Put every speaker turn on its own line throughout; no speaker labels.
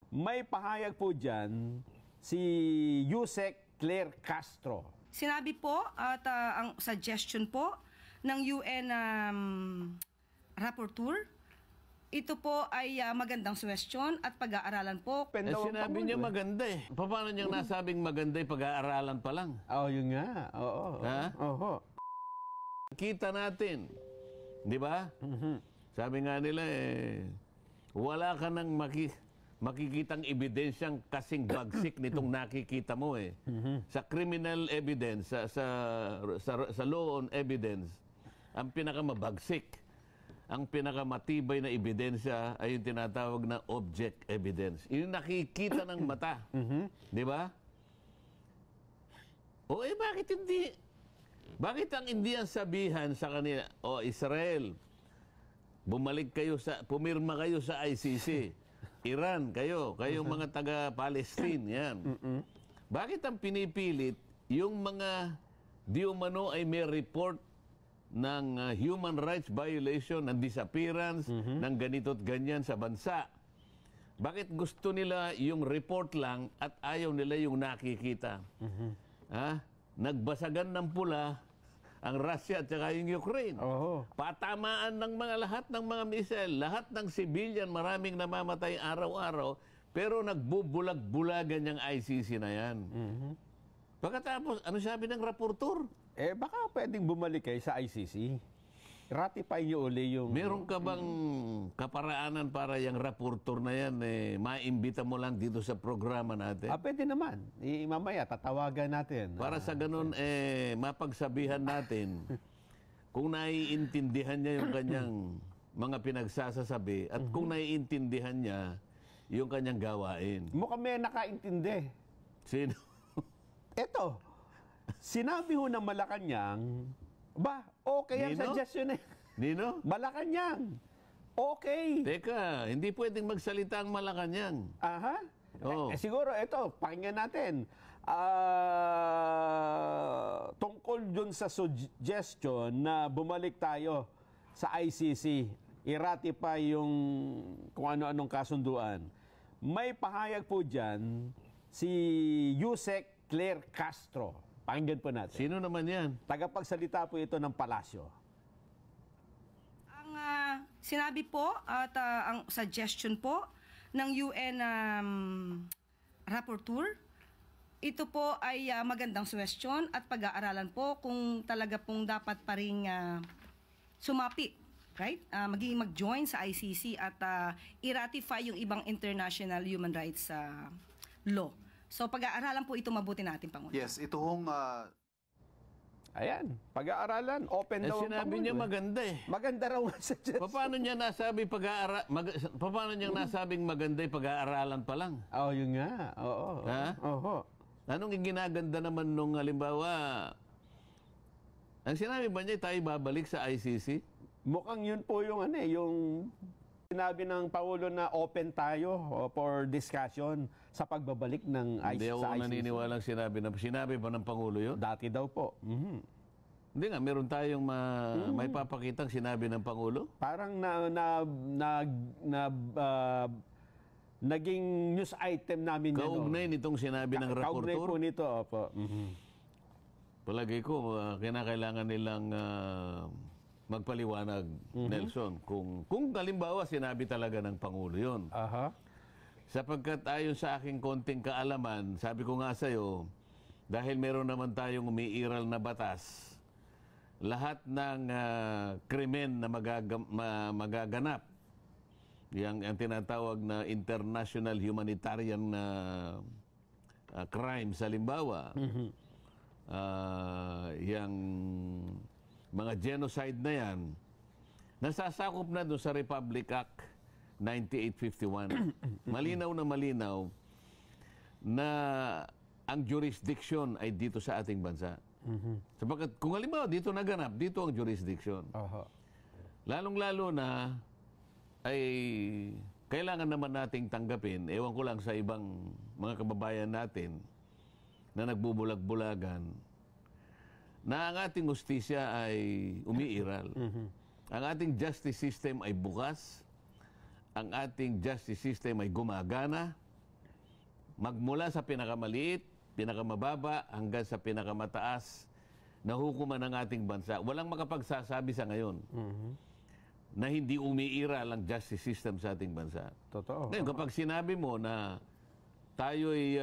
May pahayag po dyan si Yusek Claire Castro.
Sinabi po at ang suggestion po ng UN Rapporteur, ito po ay magandang suggestion at pag-aaralan po.
Sinabi niya maganda eh. Paano niyang nasabing maganda yung pag-aaralan pa lang?
Yun nga. Oo.
Ha?
Oo.
Kita natin. Di ba? Sabi nga nila wala ka nang makikitang ebidensyang kasing bagsik nitong nakikita mo eh. Sa criminal evidence, sa law on evidence, ang pinakamabagsik, ang pinakamatibay na ebidensya ay yung tinatawag na object evidence. Yung nakikita ng mata. Di ba? Bakit hindi? Bakit ang hindi ang sabihan sa kanila, Israel, bumalik kayo pumirma kayo sa ICC. Iran, kayong mga taga-Palestine, yan. Bakit ang pinipilit yung mga di umano ay may report ng human rights violation, ng disappearance, ng ganito't ganyan sa bansa? Bakit gusto nila yung report lang at ayaw nila yung nakikita? Nagbasagan ng pula ang Russia at saka yung Ukraine. Patamaan ng lahat ng mga missile, lahat ng civilian, maraming namamatay araw-araw, pero nagbubulag-bulagan yung ICC na yan. Pagkatapos, ano sabi ng rapporteur?
Baka pwedeng bumalik kayo sa ICC. Ratify niyo uli yung...
Meron ka bang kaparaanan para yung rapporteur na yan, maimbita mo lang dito sa programa natin?
Pwede naman. Mamaya, tatawagan natin.
Para sa ganun, mapagsabihan natin kung naiintindihan niya yung kanyang mga pinagsasasabi at kung naiintindihan niya yung kanyang gawain.
Mukhang may nakaintindi.
Sino?
Eto, sinabi ho ng Malacanang, okay ang suggestion eh.
Nino?
Malacanang. Okay.
Teka, hindi pwedeng magsalita ang Malacanang.
Siguro, ito, pakinggan natin. Tungkol dun sa suggestion na bumalik tayo sa ICC, i-ratify yung kung ano-anong kasunduan. May pahayag po dyan si Yusek Claire Castro. Pakinggan po natin.
Sino naman yan?
Tagapagsalita po ito ng palasyo.
Ang sinabi po at ang suggestion po ng UN Rapporteur, ito po ay magandang suggestion at pag-aaralan po kung talaga pong dapat pa rin sumapi, right? Maging mag-join sa ICC at i-ratify yung ibang international human rights law. So, pag-aaralan po ito mabuti natin, Pangulo.
Yes, ito hong...
Ayan, pag-aaralan. Open daw ang
sinabi niya maganda eh.
Maganda raw ang suggestion.
Paano niya nasabing maganda yung pag-aaralan pa lang?
Yun nga. Oo.
Anong ginaganda naman nung halimbawa... Ang sinabi ba niya tayo babalik sa ICC?
Mukhang yun po yung yung sinabi ng Pangulo na open tayo for discussion sa pagbabalik ng ICC.
Hindi ako naniniwalang sinabi ba ng Pangulo yun?
Dati daw po.
Hindi nga, meron tayong may papakitang sinabi ng Pangulo?
Parang naging news item namin yan.
Kaugnay nitong sinabi ng rapporteur?
Kaugnay po nito, opo.
Palagay ko, kinakailangan nilang magpaliwanag, Nelson, kung halimbawa sinabi talaga ng Pangulo yun. Sapagkat ayon sa aking konting kaalaman, sabi ko nga sa'yo, dahil meron naman tayong umiiral na batas, lahat ng krimen na magaganap, ang tinatawag na international humanitarian crime, halimbawa, yung mga genocide na yan, nasasakop na doon sa Republic Act 9851. Malinaw na ang jurisdiction ay dito sa ating bansa. Sapagkat kung halimbawa dito naganap, dito ang jurisdiction. Lalong-lalo na ay kailangan naman nating tanggapin, ewan ko lang sa ibang mga kababayan natin na nagbubulag-bulagan, na ang ating hustisya ay umiiral. Ang ating justice system ay bukas. Ang ating justice system ay gumagana. magmula sa pinakamaliit, pinakamababa, hanggang sa pinakamataas na hukuman ng ating bansa. Walang makapagsasabi sa ngayon na hindi umiiral ang justice system sa ating bansa.
Totoo.
Ngayon, kapag sinabi mo na tayo'y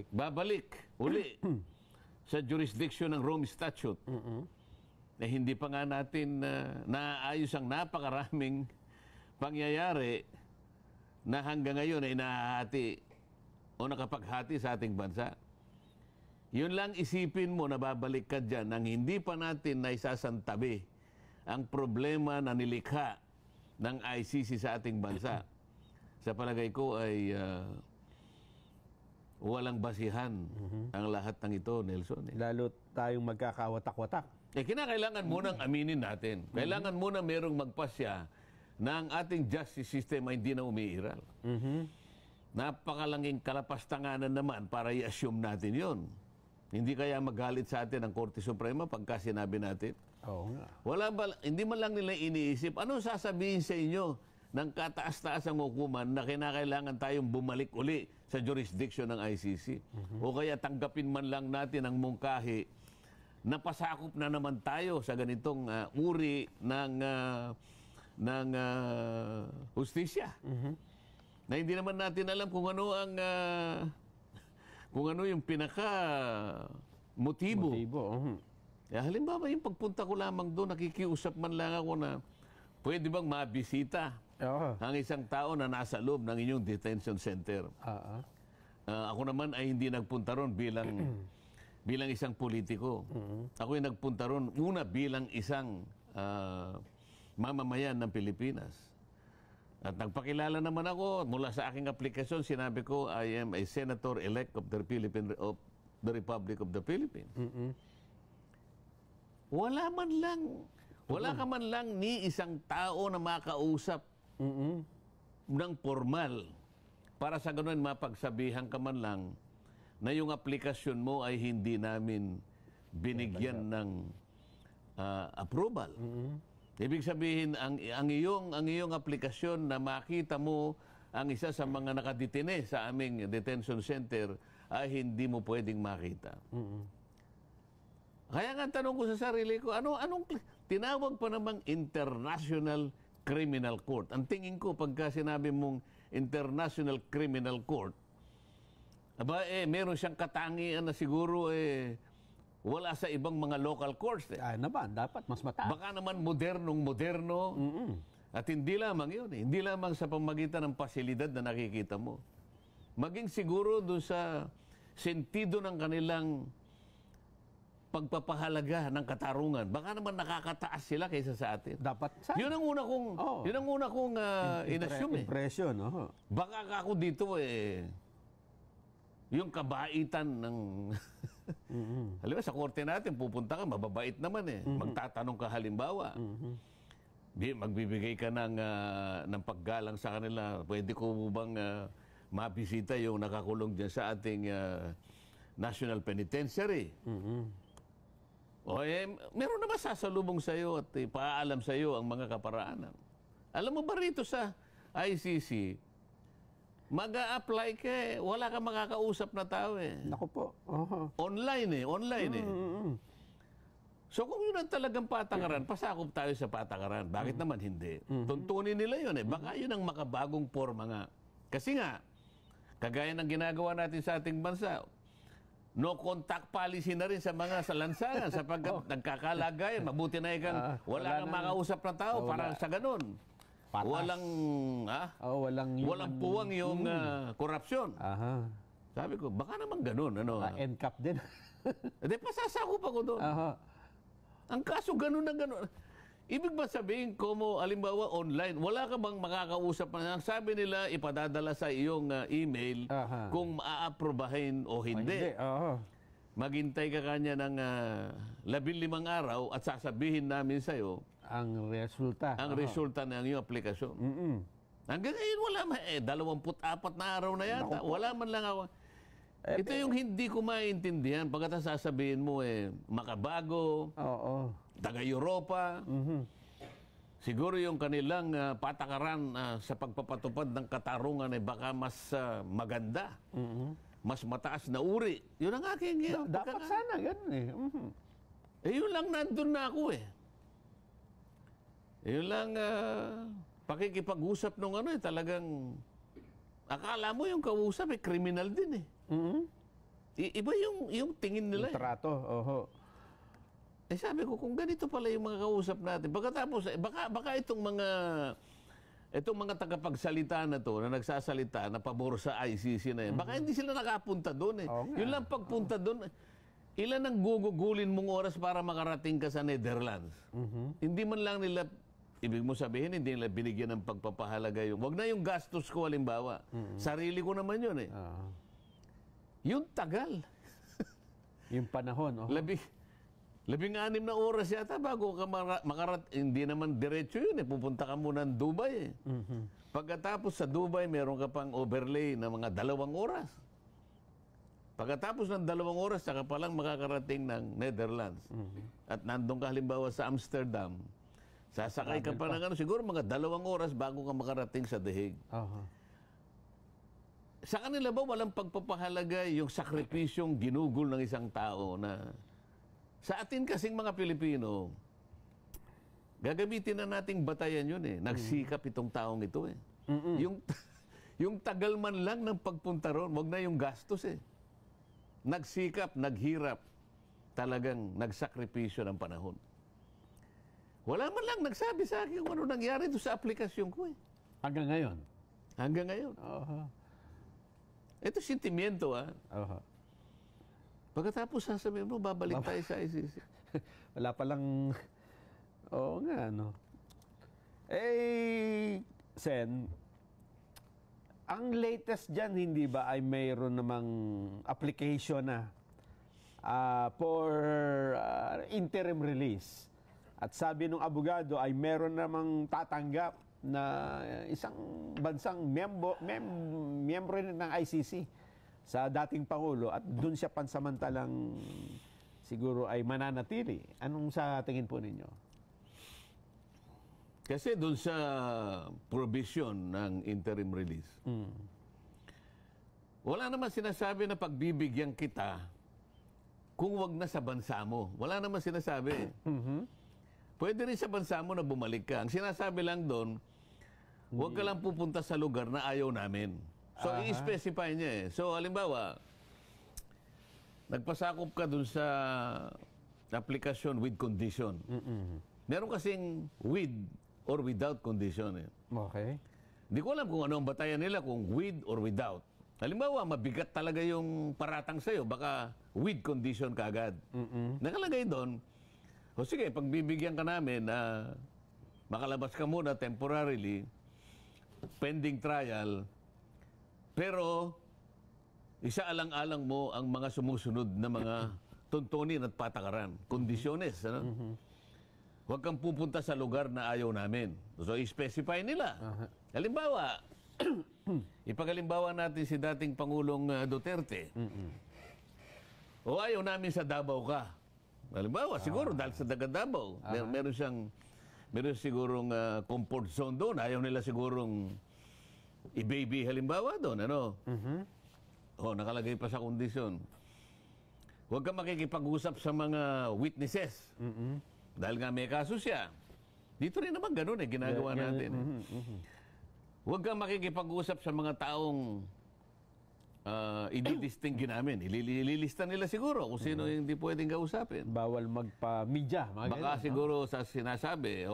babalik uli sa jurisdiction ng Rome Statute, na hindi pa nga natin naayos ang napakaraming pangyayari na hanggang ngayon ay nahahati o nakapaghati sa ating bansa. Yun lang isipin mo na babalik ka dyan nang hindi pa natin naisasantabi ang problema na nilikha ng ICC sa ating bansa. Sa palagay ko ay walang basihan ang lahat ng ito, Nelson.
Lalo tayong magkakawatak-watak.
Kinakailangan munang aminin natin. Kailangan muna merong magpasya na ang ating justice system ay hindi na umiiral. Napakalanging kalapastanganan naman para i-assume natin yon. Hindi kaya magalit sa atin ang Korte Suprema pagka sinabi natin?
Oo nga.
Hindi man lang nila iniisip, anong sasabihin sa inyo ng kataas-taas ang hukuman na kinakailangan tayong bumalik uli sa jurisdiction ng ICC? O kaya tanggapin man lang natin ang mungkahi na pasakop na naman tayo sa ganitong uri ng hustisya. Na hindi naman natin alam kung ano ang kung ano yung pinaka motibo. Halimbawa, yung pagpunta ko lamang doon, nakikiusap man lang ako na pwede bang mabisita ang isang tao na nasa loob ng inyong detention center. Ako naman ay hindi nagpunta ron bilang isang politiko. Ako ay nagpunta ron una bilang isang mamamayan ng Pilipinas. At nagpakilala naman ako mula sa aking aplikasyon, sinabi ko, I am a senator-elect of the Republic of the Philippines. Wala ka man lang ni isang tao na makausap ng formal para sa ganun mapagsabihan ka man lang na yung aplikasyon mo ay hindi namin binigyan ng approval. Ibig sabihin, ang iyong aplikasyon na makita mo ang isa sa mga nakadetine sa aming detention center ay hindi mo pwedeng makita. Kaya nga tanong ko sa sarili ko, anong tinawag pa namang International Criminal Court? Ang tingin ko pagka sinabi mong International Criminal Court, meron siyang katangian na siguro wala sa ibang mga local courts.
Naman, dapat mas mataas.
Baka naman modernong-moderno. At hindi lamang yun. Hindi lamang sa pamagitan ng pasilidad na nakikita mo. Maging siguro doon sa sentido ng kanilang pagpapahalaga ng katarungan. Baka naman nakakataas sila kaysa sa atin.
Dapat
Yun ang una kong inassume.
Impression.
Baka ako dito yung kabaitan ng halimbawa sa korte natin pupunta ka, mababait naman magtatanong ka halimbawa, magbibigay ka ng paggalang sa kanila, pwede ko bang mabisita yung nakakulong dyan sa ating National Penitentiary. Meron naman sasalubong sa iyo at paalam sa iyo ang mga kaparaanan. Alam mo ba rito sa ICC, mag-a-apply ka wala kang makakausap na tao
Naku po.
Online So kung yun ang talagang patakaran, pasakop tayo sa patakaran. Bakit naman hindi? Tuntunin nila yun Baka yun ang makabagong forma nga. Kasi nga, kagaya ng ginagawa natin sa ating bansa, no contact policy na rin sa mga salansangan sapagkat nagkakalagayan, mabuti na ikang wala kang makausap na tao para sa ganun.
Patas.
Walang puwang yung korupsyon. Sabi ko, baka naman ganun.
NCAP din.
Pasasakop ako doon. Ang kaso ganun na ganun. Ibig ba sabihin, halimbawa online, wala ka bang makakausap na sabi nila, ipadadala sa iyong email kung maaaprobahin o hindi. Maghintay ka kanya ng 15 araw at sasabihin namin sa'yo
ang resulta.
Ang resulta ng iyong aplikasyon. Hanggang ngayon wala 24 na araw na yata. Wala man lang ako. Ito yung hindi ko maintindihan. Pagkatapos sasabihin mo makabago, taga-Europa. siguro yung kanilang patakaran sa pagpapatupad ng katarungan ay baka mas maganda. Mas mataas na uri. Yun ang aking...
Dapat sana, ganun eh.
Yun lang, nandun na ako eh. Yun lang, pakikipag-usap nung talagang... Akala mo yung kausap kriminal din eh. Iba yung tingin nila.
Yung trato, oho.
Sabi ko, kung ganito pala yung mga kausap natin, pagkatapos, baka itong mga tagapagsalita na to, na nagsasalita, na pabor sa ICC na yan, baka hindi sila nakapunta doon eh. Yun lang pagpunta doon, ilan ang gugugulin mong oras para makarating ka sa Netherlands? Hindi man lang nila, ibig mo sabihin, hindi nila binigyan ng pagpapahalaga yung, wag na yung gastos ko, halimbawa. Sarili ko naman yun eh. Yung tagal.
Yung panahon, oho.
16 na oras yata bago ka hindi naman diretso yun eh. Pupunta ka muna ng Dubai eh. Pagkatapos sa Dubai, meron ka pang overlay na mga 2 oras. Pagkatapos ng 2 oras, saka palang makakarating ng Netherlands. At nandun ka halimbawa sa Amsterdam, sasakay ka pa ng siguro mga 2 oras bago ka makarating sa The Hague. Sa kanila ba walang pagpapahalaga yung sakripisyong ginugol ng isang tao na... Sa atin kasing mga Pilipino, gagamitin na nating batayan yun eh. Nagsikap itong taong ito eh. Yung tagal man lang ng pagpunta ron, wag na yung gastos eh. Nagsikap, naghirap, talagang nagsakripisyo ng panahon. Wala man lang nagsabi sa akin kung ano nangyari doon sa aplikasyon ko eh.
Hanggang ngayon?
Hanggang ngayon. Ito sentimiento Pagkatapos sasabihin mo, babalik tayo sa ICC.
Wala palang... Oo nga, no? Sen, ang latest dyan, hindi ba, ay mayroon namang application na for interim release. At sabi ng abogado ay meron namang tatanggap na isang bansang miyembro ng ICC sa dating Pangulo at doon siya pansamantalang siguro ay mananatili. Anong sa tingin po ninyo?
Kasi doon sa provision ng interim release, wala naman sinasabi na pagbibigyan kita kung wag na sa bansa mo. Wala naman sinasabi. Pwede rin sa bansa mo na bumalik ka. Ang sinasabi lang doon, wag ka lang pupunta sa lugar na ayaw namin. So, i-specify niya eh. So, halimbawa, nagpasakop ka dun sa application with condition. Meron kasing with or without condition eh.
Okay.
Hindi ko alam kung ano ang batayan nila, kung with or without. Halimbawa, mabigat talaga yung paratang sa'yo, baka with condition ka agad. Nakalagay doon, o sige, pagbibigyan ka namin na makalabas ka muna temporarily, pending trial, pero isaalang-alang mo ang mga sumusunod na mga tuntunin at patakaran, kondisyones. Huwag kang pupunta sa lugar na ayaw namin. So, i-specify nila. Halimbawa, ipagalimbawa natin si dating Pangulong Duterte. O ayaw namin sa Davao ka. Halimbawa, siguro dahil sa daga Davao, meron sigurong comfort zone doon. Ayaw nila sigurong i-baby halimbawa doon, nakalagay pa sa kondisyon. Huwag ka makikipag-usap sa mga witnesses. Dahil nga may kaso siya. Dito rin naman ganun ginagawa natin. Huwag ka makikipag-usap sa mga taong i-distingue namin. Ililista nila siguro kung sino yung hindi pwedeng kausapin.
Bawal magpa-media.
Baka siguro sa sinasabi,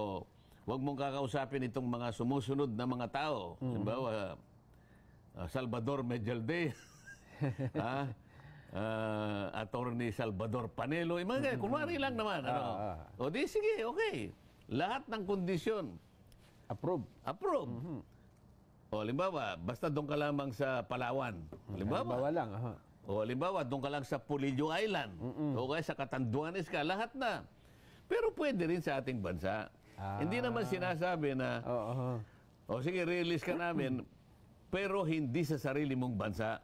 huwag mong kakausapin itong mga sumusunod na mga tao. Halimbawa, Salvador Medjalde, Attorney Salvador Panelo, mga kunwari lang naman. O di sige, okay. Lahat ng kondisyon.
Approve.
O halimbawa, basta doon ka lamang sa Palawan.
Halimbawa lang.
O halimbawa, doon ka lang sa Polillo Island. O kaya sa Catanduanes ka, lahat na. Pero pwede rin sa ating bansa. Hindi naman sinasabi na, o sige, release ka namin, pero hindi sa sarili mong bansa.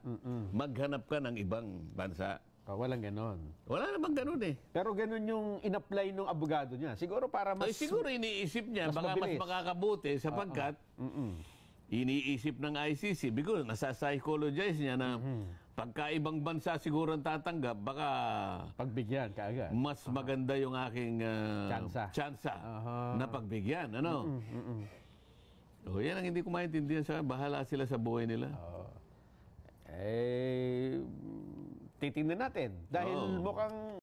Maghanap ka ng ibang bansa.
Walang ganon.
Wala namang ganun eh.
Pero ganon yung in-apply ng abogado niya. Siguro para
Ay,
mas...
siguro iniisip niya,
mas
baka mas
mabilis.
makakabuti sapagkat iniisip ng ICC, because nasa-psychologize niya na pagka ibang bansa siguro ang tatanggap, baka
Pagbigyan kaagad.
mas maganda yung aking tsansa na pagbigyan. Ano? O, yan ang hindi ko maintindihan sa bahala sila sa buhay nila.
Titingnan natin. Dahil
Oo.
mukhang